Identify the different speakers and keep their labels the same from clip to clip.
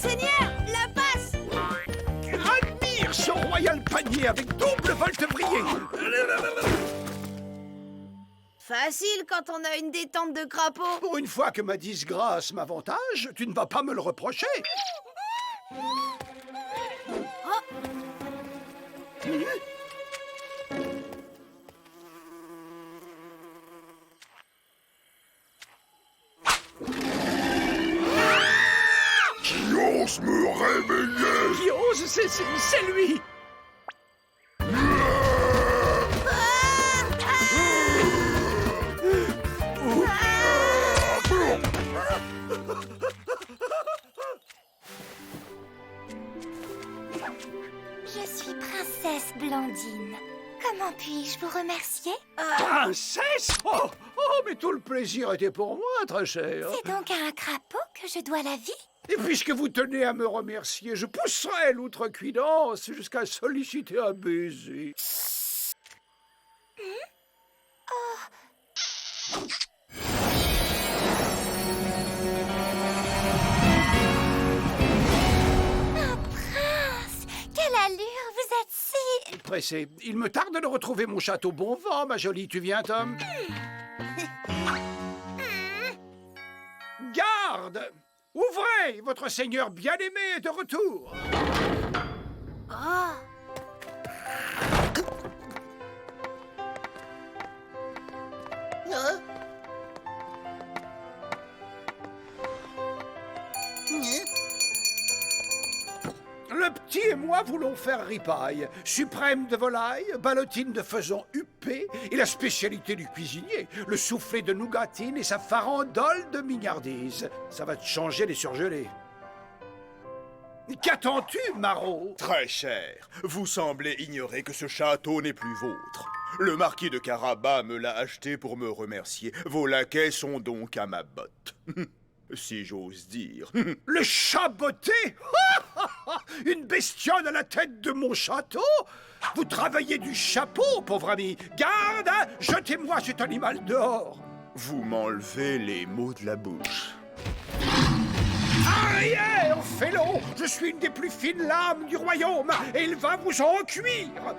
Speaker 1: Monseigneur, la passe!
Speaker 2: Admire ce royal panier avec double volte-vrillé.
Speaker 1: Facile quand on a une détente de crapaud.
Speaker 2: Pour une fois que ma disgrâce m'avantage, tu ne vas pas me le reprocher.
Speaker 3: Qui ose me réveiller?
Speaker 2: Qui ose, c'est lui.
Speaker 4: Je suis princesse Blandine. Comment puis-je vous remercier?
Speaker 2: Princesse? Oh, mais tout le plaisir était pour moi, très cher.
Speaker 4: C'est donc à un crapaud que je dois la vie?
Speaker 2: Et puisque vous tenez à me remercier, je pousserai l'outrecuidance jusqu'à solliciter un baiser.
Speaker 4: Un prince! Quelle allure! Vous êtes si...
Speaker 2: Pressé, il me tarde de retrouver mon château bon vent, ma jolie. Tu viens, Tom? Garde! Ouvrez! Votre seigneur bien-aimé est de retour! Le petit et moi voulons faire ripaille, suprême de volaille, ballotine de faisan huppé et la spécialité du cuisinier, le soufflé de nougatine et sa farandole de mignardise. Ça va te changer les surgelés. Qu'attends-tu, Marot?
Speaker 3: Très cher, vous semblez ignorer que ce château n'est plus vôtre. Le marquis de Carabas me l'a acheté pour me remercier. Vos laquais sont donc à ma botte. Si j'ose dire.
Speaker 2: Le chat botté? Une bestiole à la tête de mon château? Vous travaillez du chapeau, pauvre ami. Garde, hein, jetez-moi cet animal dehors.
Speaker 3: Vous m'enlevez les mots de la bouche.
Speaker 2: Arrière, félon! Je suis une des plus fines lames du royaume, et il va vous en cuire!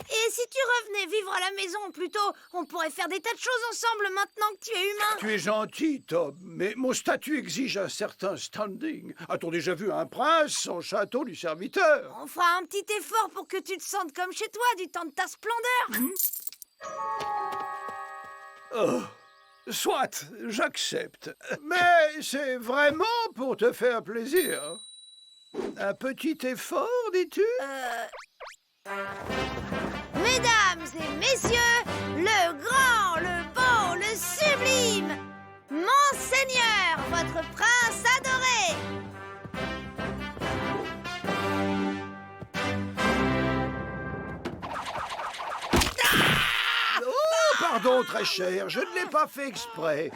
Speaker 1: Et si tu revenais vivre à la maison plutôt, on pourrait faire des tas de choses ensemble maintenant que tu es humain.
Speaker 2: Tu es gentil, Tom, mais mon statut exige un certain standing. A-t-on déjà vu un prince sans château du serviteur?
Speaker 1: On fera un petit effort pour que tu te sentes comme chez toi du temps de ta splendeur.
Speaker 2: Oh, soit, j'accepte. Mais c'est vraiment pour te faire plaisir. Un petit effort, dis-tu?
Speaker 1: Mesdames et messieurs, le grand, le beau, le sublime, Monseigneur, votre prince adoré.
Speaker 2: Oh, pardon, très cher, je ne l'ai pas fait exprès.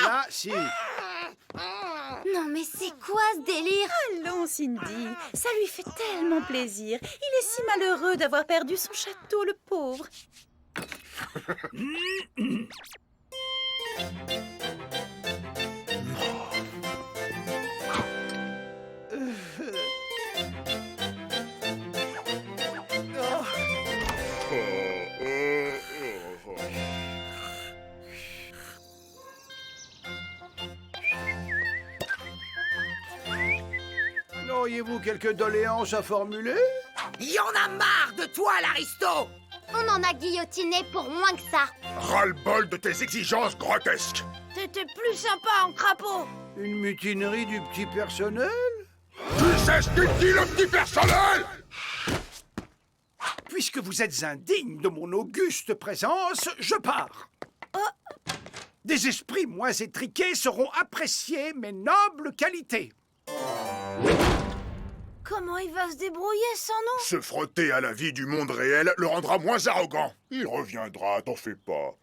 Speaker 2: Là, si.
Speaker 4: Non mais c'est quoi ce délire?
Speaker 5: Allons, Cindy, ça lui fait tellement plaisir. Il est si malheureux d'avoir perdu son château, le pauvre.
Speaker 2: Auriez-vous quelques doléances à formuler?
Speaker 6: Y en a marre de toi, l'aristo!
Speaker 4: On en a guillotiné pour moins que ça.
Speaker 3: Ras-le-bol de tes exigences grotesques.
Speaker 1: T'étais plus sympa en crapaud.
Speaker 2: Une mutinerie du petit personnel?
Speaker 3: Tu sais ce qu'il dit, le petit personnel?
Speaker 2: Puisque vous êtes indigne de mon auguste présence, je pars. Des esprits moins étriqués sauront apprécier mes nobles qualités.
Speaker 1: Comment il va se débrouiller sans nous?
Speaker 3: Se frotter à la vie du monde réel le rendra moins arrogant. Il reviendra, t'en fais pas.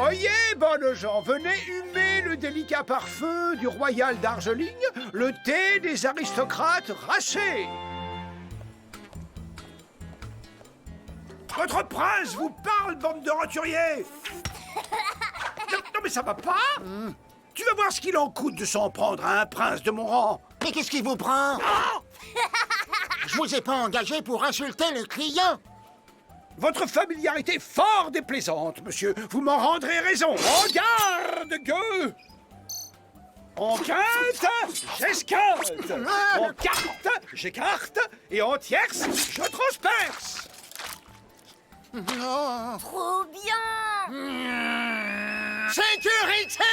Speaker 2: Oyez, bonnes gens, venez humer le délicat parfum du royal d'Argeligne, le thé des aristocrates racés. Votre prince vous parle, bande de roturiers. Non, mais ça va pas. Tu vas voir ce qu'il en coûte de s'en prendre à un prince de mon rang.
Speaker 7: Mais qu'est-ce qui vous prend? Je vous ai pas engagé pour insulter les clients.
Speaker 2: Votre familiarité est fort déplaisante, monsieur. Vous m'en rendrez raison. En garde, gueux. En quinte, j'esquinte. En carte, j'écarte. Et en tierce, je transperce.
Speaker 4: Trop bien!
Speaker 7: Sécurité!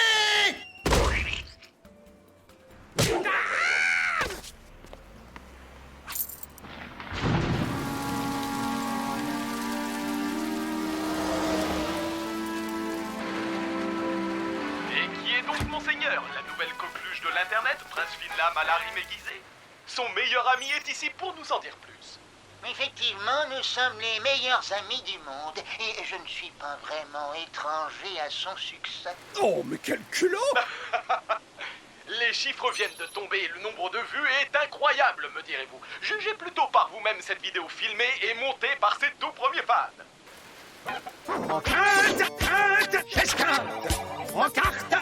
Speaker 8: Et qui est donc Monseigneur, la nouvelle coqueluche de l'Internet, Prince Finlam à la rime aiguisée? Son meilleur ami est ici pour nous en dire plus.
Speaker 7: Effectivement, nous sommes les meilleurs amis du monde. Et je ne suis pas vraiment étranger à son succès.
Speaker 2: Oh, mais quel culot!
Speaker 8: Les chiffres viennent de tomber et le nombre de vues est incroyable, me direz-vous. Jugez plutôt par vous-même cette vidéo filmée et montée par ses tout premiers fans.
Speaker 2: En quinte, j'esquinte. En carte,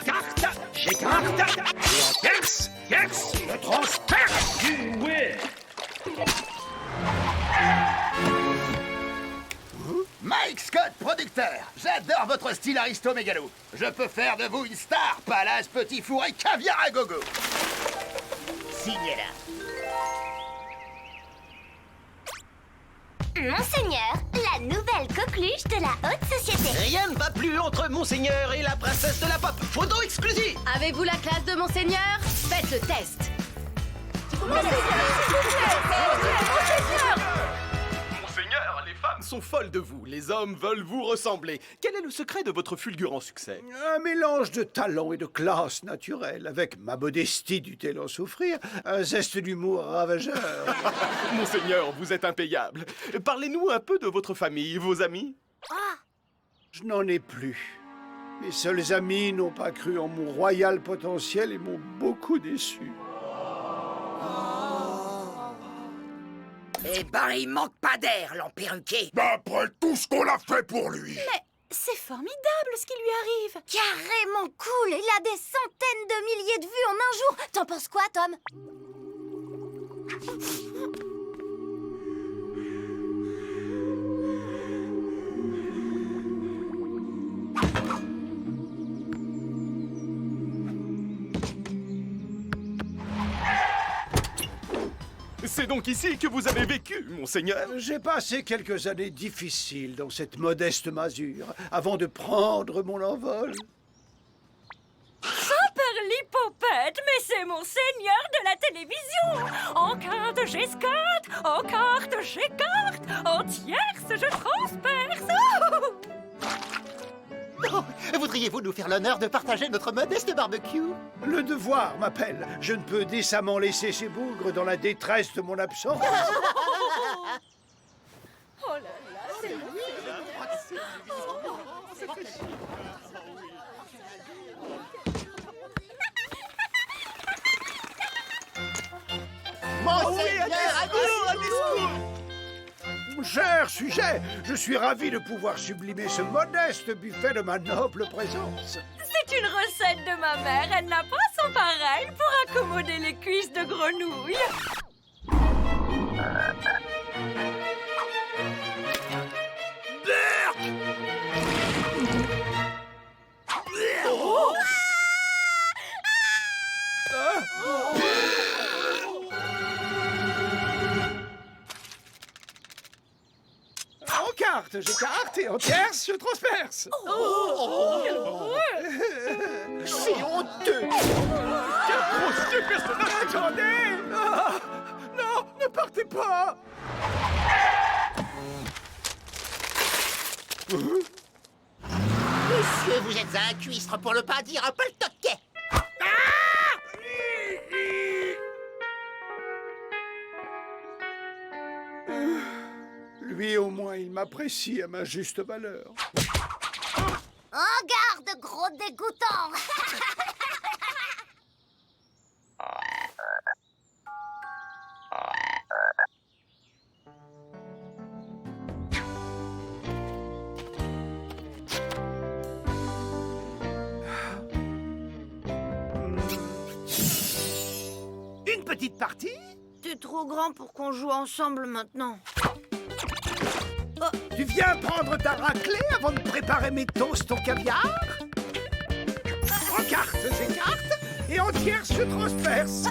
Speaker 2: j'écarte. Et en tierce, je transperce.
Speaker 6: Mike Scott, producteur. J'adore votre style aristo-mégalo. Je peux faire de vous une star, palace, petit four et caviar à gogo. Signez-la.
Speaker 4: Monseigneur, la nouvelle coqueluche de la haute société.
Speaker 9: Rien ne va plus entre Monseigneur et la princesse de la pop. Photo exclusive.
Speaker 1: Avez-vous la classe de Monseigneur? Faites le test.
Speaker 8: Monseigneur, les femmes sont folles de vous. Les hommes veulent vous ressembler. Quel est le secret de votre fulgurant succès?
Speaker 2: Un mélange de talent et de classe naturelle, avec ma modestie dût-elle en souffrir, un zeste d'humour ravageur.
Speaker 8: Monseigneur, vous êtes impayable. Parlez-nous un peu de votre famille, vos amis.
Speaker 2: Je n'en ai plus. Mes seuls amis n'ont pas cru en mon royal potentiel et m'ont beaucoup déçu.
Speaker 6: Eh ben, il manque pas d'air, l'emperruqué.
Speaker 3: Après tout ce qu'on a fait pour lui.
Speaker 5: C'est formidable ce qui lui arrive.
Speaker 1: Carrément cool. Il a des centaines de milliers de vues en un jour. T'en penses quoi, Tom?
Speaker 8: C'est donc ici que vous avez vécu, Monseigneur.
Speaker 2: J'ai passé quelques années difficiles dans cette modeste masure, avant de prendre mon envol.
Speaker 5: L'hypopète, mais c'est Monseigneur de la télévision. En quinte, j'esquinte. En carte, j'écarte. En tierce, je transperce.
Speaker 7: Oh, voudriez-vous nous faire l'honneur de partager notre modeste barbecue?
Speaker 2: Le devoir m'appelle. Je ne peux décemment laisser ces bougres dans la détresse de mon absence. Cher sujet, je suis ravi de pouvoir sublimer ce modeste buffet de ma noble présence.
Speaker 5: C'est une recette de ma mère. Elle n'a pas son pareil pour accommoder les cuisses de grenouille.
Speaker 2: En carte, j'écarte et en tierce, je transperce.
Speaker 7: C'est honteux!
Speaker 8: Quel grossier personnage.
Speaker 2: Attendez! Non, ne partez pas!
Speaker 7: Monsieur, vous êtes un cuistre, pour ne pas dire un peu le toquet!
Speaker 2: Lui, au moins, il m'apprécie à ma juste valeur.
Speaker 4: En garde, gros dégoûtant.
Speaker 2: petite partie?
Speaker 1: T'es trop grand pour qu'on joue ensemble maintenant.
Speaker 2: Tu viens prendre ta raclée avant de préparer mes toasts au caviar? En cartes, j'écarte, et en tierces, je transperce.